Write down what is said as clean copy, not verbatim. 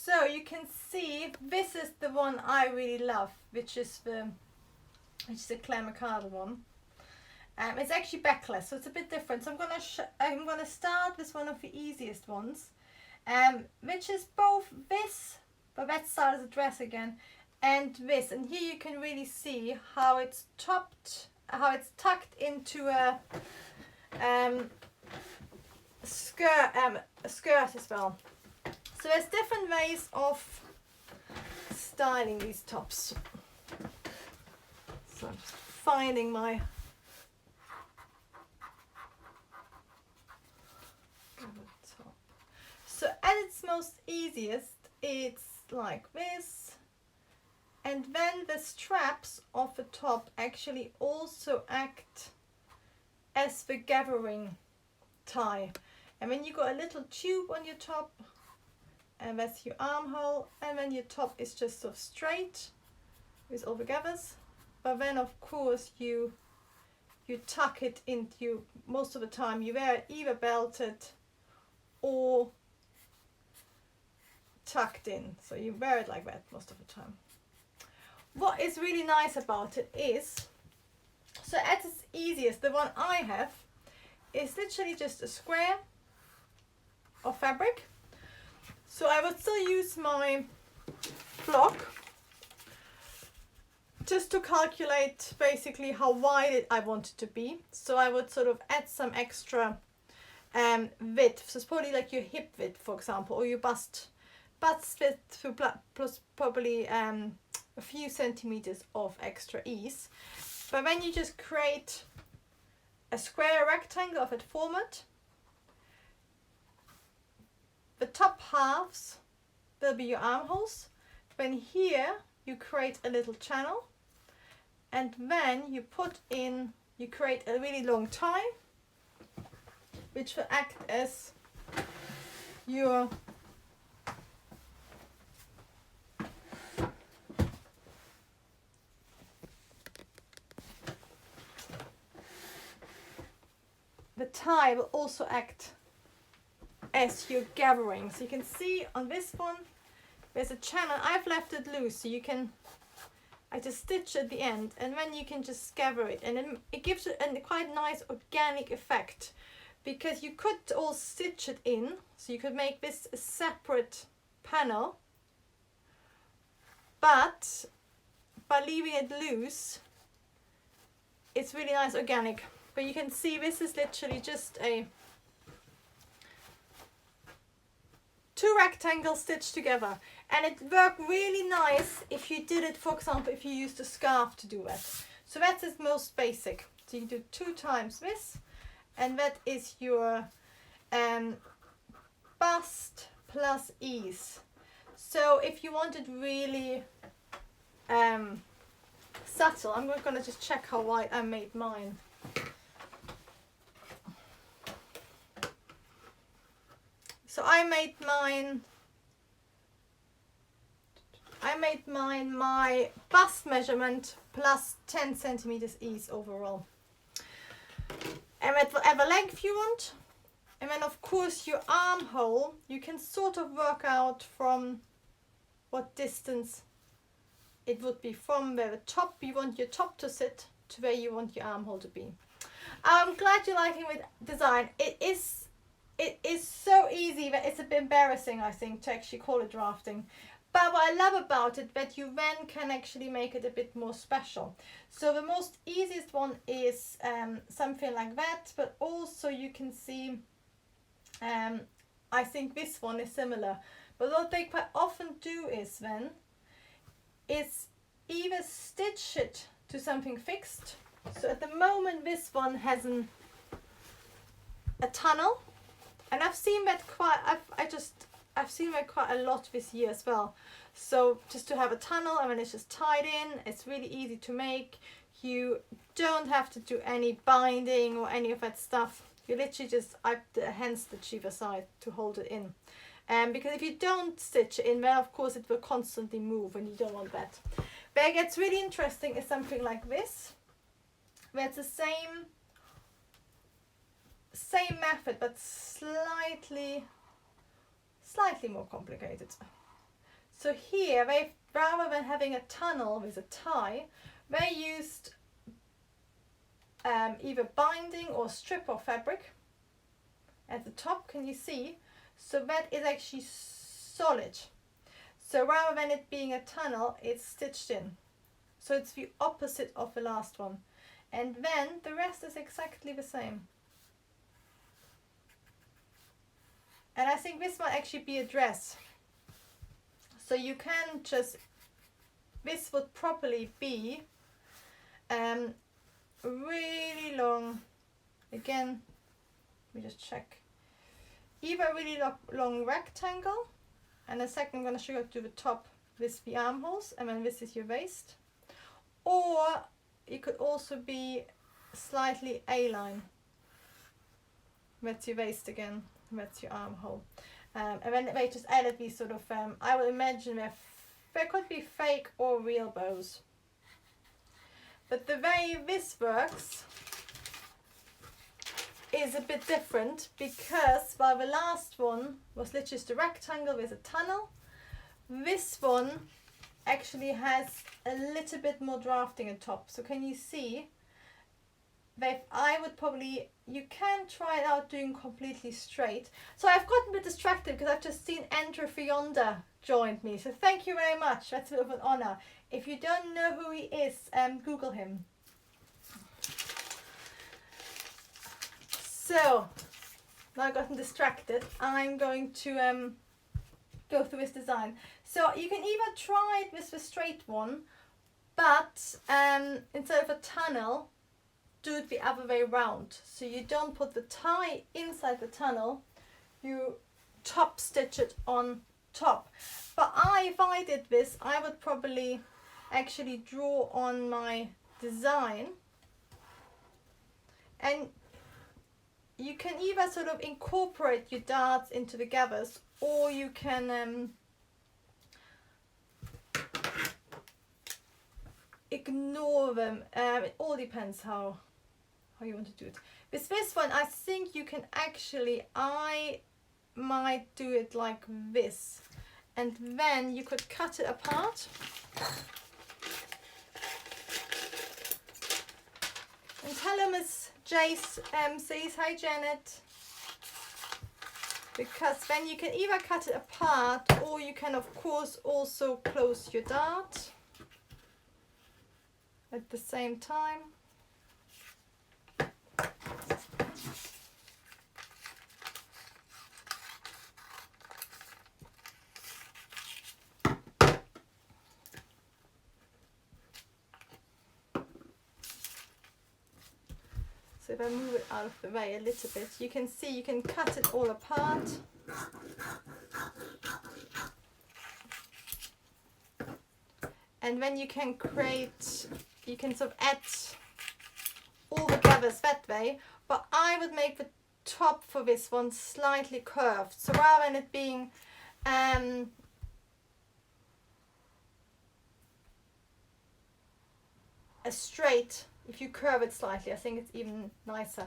So you can see this is the one I really love, which is the Claire one. It's actually backless, so it's a bit different. So I'm gonna start with one of the easiest ones, which is both this, but let's start as a dress again, and this. And here you can really see how it's tucked into a skirt as well. So there's different ways of styling these tops. So I'm just finding my top. So at its most easiest, it's like this, and then the straps of the top actually also act as the gathering tie. And then you got a little tube on your top, and that's your armhole, and then your top is just sort of straight with all the gathers. But then of course you tuck it into, most of the time you wear it either belted or tucked in, so you wear it like that most of the time. What is really nice about it is, so at its easiest, the one I have is literally just a square of fabric. So I would still use my block just to calculate basically how wide I want it to be. So I would sort of add some extra width. So it's probably like your hip width, for example, or your bust width plus probably a few centimeters of extra ease. But then you just create a square rectangle of that format. The top halves will be your armholes. Then here you create a little channel, and then you create a really long tie, which will act as your the tie will also act as your gathering. So you can see on this one there's a channel. I've left it loose, so I just stitch at the end, and then you can just gather it, and then it gives it a quite nice organic effect, because you could all stitch it in, so you could make this a separate panel, but by leaving it loose it's really nice organic. But you can see this is literally just two rectangles stitched together, and it worked really nice if you did it, for example, if you used a scarf to do that. So that's its most basic. So you do 2 times this, and that is your bust plus ease. So if you want it really subtle, I'm gonna just check how wide I made mine. So I made mine my bust measurement plus 10 centimeters ease overall. And at whatever length you want. And then of course your armhole, you can sort of work out from what distance it would be from where the top you want your top to sit to where you want your armhole to be. I'm glad you're liking with design. It is so easy that it's a bit embarrassing, I think, to actually call it drafting. But what I love about it, that you then can actually make it a bit more special. So the most easiest one is something like that, but also you can see, I think this one is similar. But what they quite often do is either stitch it to something fixed. So at the moment this one has a tunnel. And I've seen that I've seen that quite a lot this year as well. So just to have a tunnel, and then it's just tied in. It's really easy to make. You don't have to do any binding or any of that stuff. You literally just hand stitch either side to hold it in. Because if you don't stitch it in, then of course it will constantly move, and you don't want that. Where it gets really interesting is something like this, where it's the same method, but slightly more complicated. So here, they rather than having a tunnel with a tie, they used either binding or strip of fabric at the top, can you see? So that is actually solid. So rather than it being a tunnel, it's stitched in. So it's the opposite of the last one. And then the rest is exactly the same. And I think this might actually be a dress. So you can just, this would probably be really long, again, let me just check, either a really long rectangle, and a second I'm going to show you how to do the top with the armholes, and then this is your waist, or it could also be slightly A-line. That's your waist again, that's your armhole. And then they just added these sort of, I would imagine there could be fake or real bows. But the way this works is a bit different, because while the last one was literally just a rectangle with a tunnel, this one actually has a little bit more drafting on top. So can you see that I would probably, you can try it out doing completely straight. So I've gotten a bit distracted because I've just seen Andrew Fionda joined me. So thank you very much. That's a bit of an honor. If you don't know who he is, Google him. So now I've gotten distracted. I'm going to go through this design. So you can either try it with the straight one, but instead of a tunnel, do it the other way around. So you don't put the tie inside the tunnel, you top stitch it on top. But if I did this, I would probably actually draw on my design, and you can either sort of incorporate your darts into the gathers, or you can ignore them. It all depends how you want to do it. With this one, I think you can actually, I might do it like this, and then you could cut it apart. And hello, Miss Jace says, hi Janet. Because then you can either cut it apart, or you can of course also close your dart at the same time. So if I move it out of the way a little bit, you can see you can cut it all apart. And then you can create, you can sort of add all the gathers that way, but I would make the top for this one slightly curved. So rather than it being a straight, if you curve it slightly, I think it's even nicer.